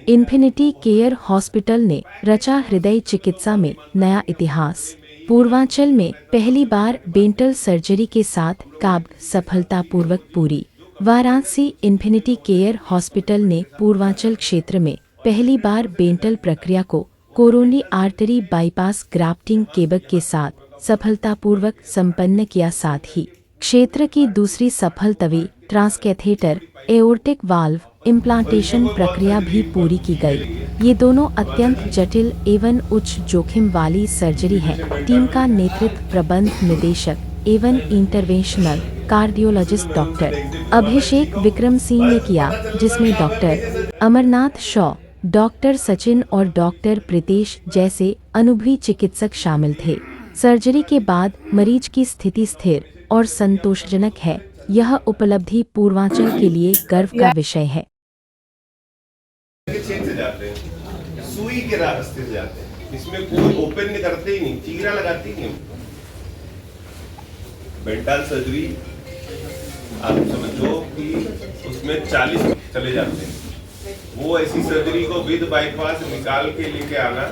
Infinity Care hospital ने रचा हृदय चिकित्सा में नया इतिहास। पूर्वांचल में पहली बार बेंटल सर्जरी के साथ काब सफलतापूर्वक पूरी। वाराणसी इन्फिनिटी केयर हॉस्पिटल ने पूर्वांचल क्षेत्र में पहली बार बेंटल प्रक्रिया को कोरोनरी आर्टरी बाईपास ग्राफ्टिंग केबक के साथ सफलतापूर्वक संपन्न किया। साथ ही क्षेत्र की दूसरी सफल Tawi transcatheter aortic valve implantation प्रक्रिया भी पूरी की गई। ये दोनों अत्यंत जटिल एवं उच्च जोखिम वाली सर्जरी है। टीम का नेतृत्व प्रबंध निदेशक एवं इंटरवेंशनल कार्डियोलॉजिस्ट डॉक्टर अभिषेक विक्रम सिंह ने किया, जिसमें डॉक्टर अमरनाथ शॉ, डॉक्टर सचिन और डॉक्टर प्रीतेश जैसे अनुभवी चिकित्सक शामिल थे। सर्जरी के बाद मरीज की स्थिति स्थिर और संतोषजनक है। यह उपलब्धि पूर्वांचल के लिए गर्व का विषय है। सुई के रास्ते से जाते हैं, इसमें कोई ओपन नहीं करते ही नहीं, चीरा लगाती नहीं। बेंटल सर्जरी आप समझो कि उसमें 40 चले जाते हैं। वो ऐसी सर्जरी को विद बाईपास निकाल के लेके आना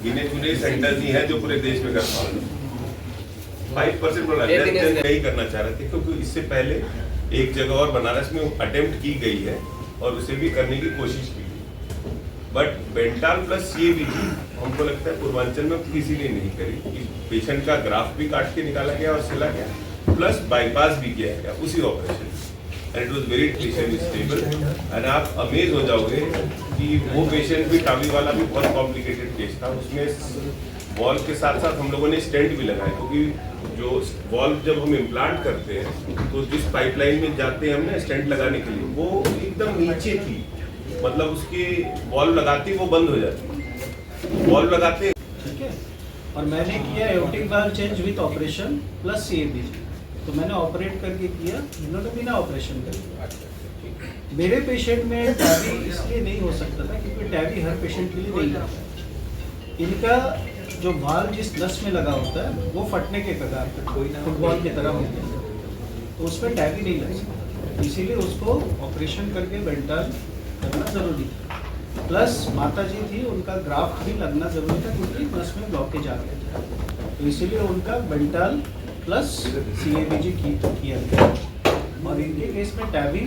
गिने चुने सेंटर्स ही है जो पूरे देश में कर पा रहे। 5% नहीं करना चाह रहे थे, क्योंकि इससे पहले एक जगह और बनारस में अटेम्प्ट की गई है और उसे भी करने की कोशिश की गई, बट बेंटल प्लस सीएबीजी हमको लगता है पूर्वांचल में किसी ने नहीं करी। पेशेंट का ग्राफ भी काट के निकाला गया और सिला गया, प्लस बाईपास भी किया गया उसी operation, and it was very patient stable. And आप अमेज हो जाओगे कि वो पेशेंट भी टावी वाला भी बहुत कॉम्प्लिकेटेड केस था। उसमें वॉल्व के साथ साथ हम लोगों ने स्टेंट भी लगाए, क्योंकि जो वॉल्व जब हम इम्प्लांट करते हैं तो जिस पाइपलाइन में जाते हैं हमने स्टेंट लगाने के लिए, वो एकदम नीचे थी, मतलब उसकी वॉल्व लगाती वो बंद हो जाती, वॉल्व लगाते। ठीक है, और मैंने किया aortic valve change with operation plus CABG, तो मैंने ऑपरेट करके किया, इन्होंने बिना ऑपरेशन कर। मेरे पेशेंट में टैबी इसलिए नहीं हो सकता था क्योंकि टैबी हर पेशेंट के लिए नहीं लगता। इनका जो वाल्व जिस नस में लगा होता है वो फटने के कगार पर, फुटबॉल की तरह होता है, तो उसमें टैबी नहीं लग सकता, इसीलिए उसको ऑपरेशन करके बेंटल करना जरूरी था। प्लस माता जी थी, उनका ग्राफ्ट भी लगना जरूरी था क्योंकि नस में ब्लॉकेज आ गया था, तो इसीलिए उनका बेंटल प्लस सीएबीजी किया गया। और इनके केस में टैबी,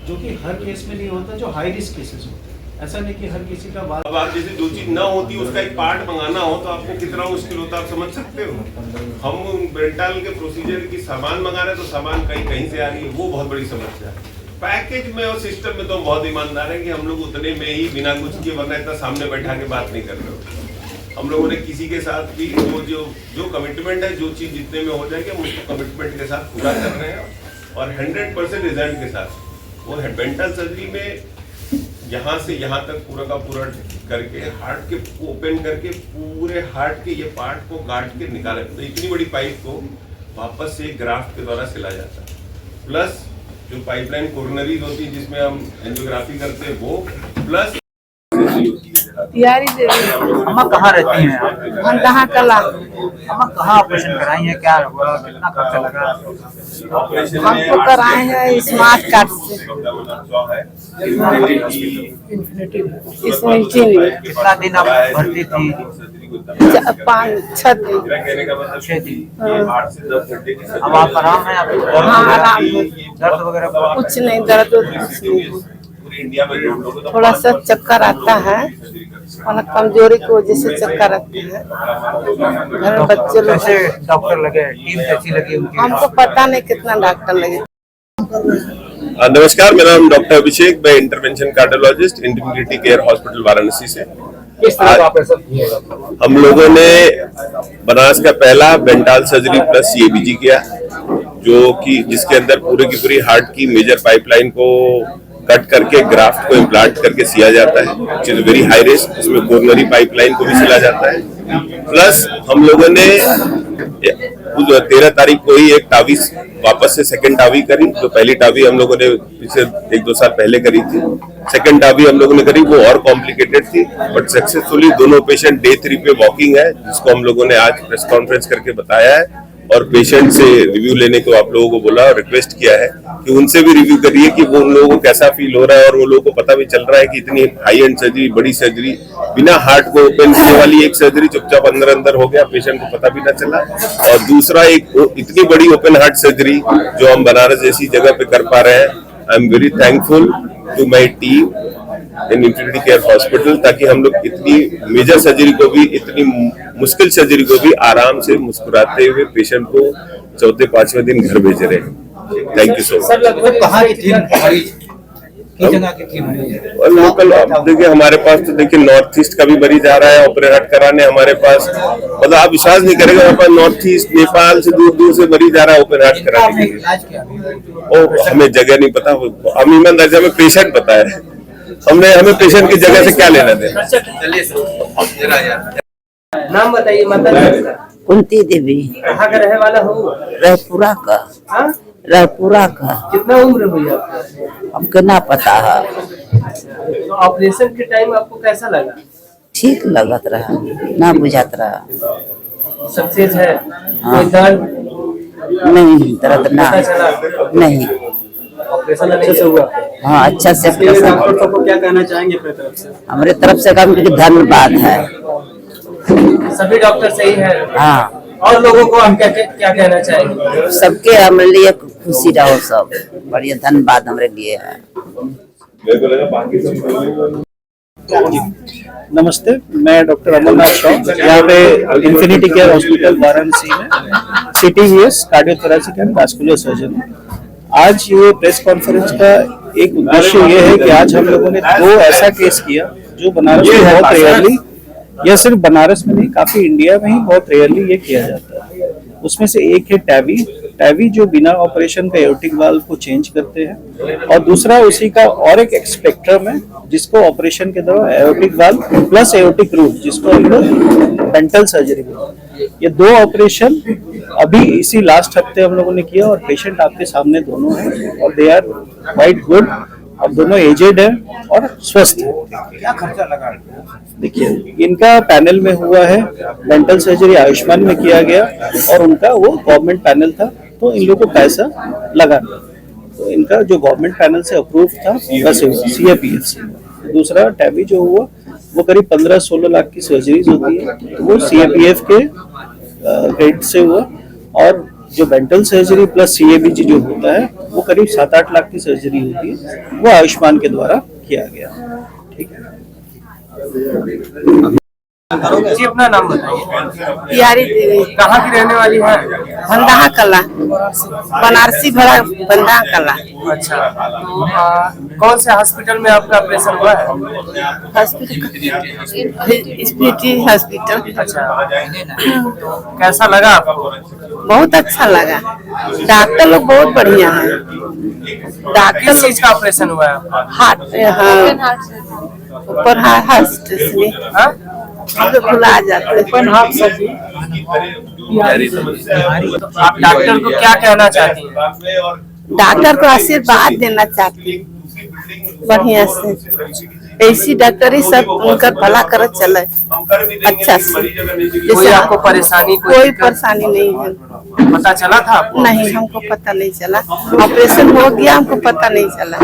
जो कि हर केस में नहीं होता, जो हाई रिस्क केसेस होते हैं, ऐसा नहीं कि हर किसी का बात। अब आप जैसे जो चीज ना होती उसका एक पार्ट मंगाना हो तो आपको कितना मुश्किल होता है, आप समझ सकते हो। हम बेंटल के प्रोसीजर की सामान मंगा रहे तो सामान कहीं से आ रही है, वो बहुत बड़ी समस्या है। पैकेज में और सिस्टम में तो हम बहुत ईमानदार है कि हम लोग उतने में ही बिना कुछ किए, वरना इतना सामने बैठा के बात नहीं कर रहे हो। हम लोगों ने किसी के साथ भी जो कमिटमेंट है, जो चीज जितने में हो जाएगी हम उसको कमिटमेंट के साथ पूरा कर रहे हैं और 100% रिजल्ट के साथ। वो है बेंटल सर्जरी में यहाँ से यहाँ तक पूरा का पूरा करके हार्ट के ओपन करके पूरे हार्ट के ये पार्ट को काट के निकाला, तो इतनी बड़ी पाइप को वापस से ग्राफ्ट के द्वारा सिला जाता है। प्लस जो पाइपलाइन कोरोनरीज होती है जिसमें हम एंजियोग्राफी करते हैं वो, प्लस अम्मा कहाँ रहती हैं? हम कहाँ कला अम्मा कहाँ ऑपरेशन कराई है, क्या हुआ, कितना खर्चा लगा? हमको कराए हैं स्मार्ट कार्ड से। कितना दिन आप भर्ती थी? 5-6 दिन। 6 दिन। अब आप आराम है? हाँ आराम है, दर्द वगैरह कुछ नहीं, दर्द कुछ नहीं। थोड़ा सा चक्कर आता है, मतलब कमजोरी की वजह से चक्कर आती है। घर में बच्चे लोग कैसे डॉक्टर लगे, टीम कैसी लगी उनकी? हमको पता नहीं कितना डॉक्टर लगे। नमस्कार, मेरा नाम डॉक्टर अभिषेक, मैं intervention cardiologist infinity Care hospital Varanasi से। हम लोगों ने बनारस का पहला बेंटल सर्जरी प्लस सीएबीजी किया, जो कि जिसके अंदर पूरे की पूरी हार्ट की मेजर पाइपलाइन को कट करके ग्राफ्ट को इम्प्लांट करके सिया जाता है, which is very high risk. इसमें कोरोनरी पाइपलाइन को भी सिला जाता है। प्लस हम लोगों ने 13 तारीख को ही एक टावी वापस से सेकंड टावी करी। जो पहली टावी हम लोगों ने पिछले 1-2 साल पहले करी थी, सेकंड टावी हम लोगों ने करी, वो और कॉम्प्लिकेटेड थी, बट सक्सेसफुली दोनों पेशेंट डे 3 पे वॉकिंग है, जिसको हम लोगों ने आज प्रेस कॉन्फ्रेंस करके बताया है। और पेशेंट से रिव्यू लेने को आप लोगों को बोला और रिक्वेस्ट किया है कि उनसे भी रिव्यू करिए कि वो उन लोगों को कैसा फील हो रहा है, और वो लोगों को पता भी चल रहा है कि इतनी हाई एंड सर्जरी, बड़ी सर्जरी, बिना हार्ट को ओपन किए वाली एक सर्जरी चुपचाप अंदर अंदर हो गया, पेशेंट को पता भी ना चला। और दूसरा एक इतनी बड़ी ओपन हार्ट सर्जरी जो हम बनारस जैसी जगह पे कर पा रहे हैं, I am very thankful to my team in Infinity Care Hospital, ताकि हम लोग इतनी मेजर सर्जरी को भी, इतनी मुश्किल सर्जरी को भी आराम से मुस्कुराते हुए पेशेंट को चौथे पांचवें दिन घर भेज रहे हैं। Thank you so much. Sir लगभग कहाँ की थी मरीज, किस जगह की थी मरीज? और लोकल देखिए हमारे पास तो देखिए नॉर्थ ईस्ट का भी मरीज आ रहा है ऑपरेट कराने हमारे पास, मतलब आप विश्वास नहीं करेंगे, हमारे पास नॉर्थ ईस्ट, नेपाल से दूर दूर से मरीज आ रहा है ऑपरेट कराने के लिए। इलाज क्या? और हमें जगह नहीं पता, हम ईमानदार से हमें पेशेंट पता है, हमें पेशेंट की जगह से क्या लेना देना। चलिए सर, नाम बताइए माता का। कुंती देवी, कहाँ का रहने वाला हो? रायपुरा का। हाँ? रायपुरा का। कितना उम्र हुई आपका? हमको ना पता है। तो ऑपरेशन के टाइम आपको कैसा लगा? ठीक लगत रहा, ना बुझात रहा। सक्सेस है? हाँ। कोई दर्द नहीं, दर्द ना, पता चला? नहीं। ऑपरेशन अच्छे से हुआ? हाँ, अच्छा से ऑपरेशन। डॉक्टर को क्या कहना चाहेंगे अपने तरफ से? हमारे तरफ से काम के धन्यवाद है। सभी डॉक्टर सही है? हाँ, और लोगों को हम क्या क्या कहना चाहेंगे? सबके हमारे लिए खुशी रहो, सब बढ़िया धन्यवाद हमारे लिए है। नमस्ते, मैं डॉक्टर अमरनाथ शाह, यहाँ पे इन्फिनिटी केयर हॉस्पिटल वाराणसी में CTVS cardiothoracic and vascular surgeon हूँ। आज ये प्रेस कॉन्फ्रेंस का एक उद्देश्य ये है कि आज हम लोगों ने 2 ऐसा केस किया जो बनारस में बहुत रेयरली, या सिर्फ बनारस में नहीं, काफी इंडिया में ही बहुत रेयरली ये किया जाता है। उसमें से एक है टैवी जो बिना ऑपरेशन का एओर्टिक वाल्व को चेंज करते हैं, और दूसरा उसी का और एक स्पेक्ट्रम है जिसको ऑपरेशन के दौरान aortic valve plus aortic root, जिसको हम लोग बेंटल सर्जरी बोलते हैं। ये 2 ऑपरेशन अभी इसी लास्ट हफ्ते हम लोगों ने किया, और पेशेंट आपके सामने दोनों हैं और दे आर क्वाइट गुड, और दोनों एजेड है और स्वस्थ है। क्या खर्चा लगा? देखिए, इनका पैनल में हुआ है, डेंटल सर्जरी आयुष्मान में किया गया, और उनका वो गवर्नमेंट पैनल था, तो इन लोगों को पैसा लगा। तो इनका जो गवर्नमेंट पैनल से अप्रूव था वैसे हुआ, CAPF से। दूसरा टैवी जो हुआ वो करीब 15-16 लाख की सर्जरीज होती है, तो वो CAPF के क्रेडिट से हुआ, और जो डेंटल सर्जरी प्लस CABG जो होता है वो करीब 7-8 लाख की सर्जरी होती है, वो आयुष्मान के द्वारा किया गया। ठीक है जी, अपना नाम बताइए। यारी देवी, कहाँ की रहने वाली है? बंदा कला, बनारसी भरा बंदा कला। अच्छा, तो कौन से हॉस्पिटल में आपका ऑपरेशन हुआ है? हॉस्पिटल। अच्छा, कैसा लगा आपको? बहुत अच्छा लगा, डॉक्टर लोग बहुत बढ़िया है। डॉक्टर किस चीज का ऑपरेशन हुआ है आपका? हार्ट, ऊपर हार्ट में हाँ? हम लोग भुला जाते हैं। आप डॉक्टर को क्या कहना चाहती हैं? डॉक्टर को आशीर्वाद देना चाहती हूँ बढ़िया से, ऐसी डॉक्टरी सब उनका भला कर चले अच्छा से। कोई जैसे आपको परेशानी कोई परेशानी नहीं है, पता चला था आपको? नहीं हमको पता नहीं चला, ऑपरेशन हो गया हमको पता नहीं चला।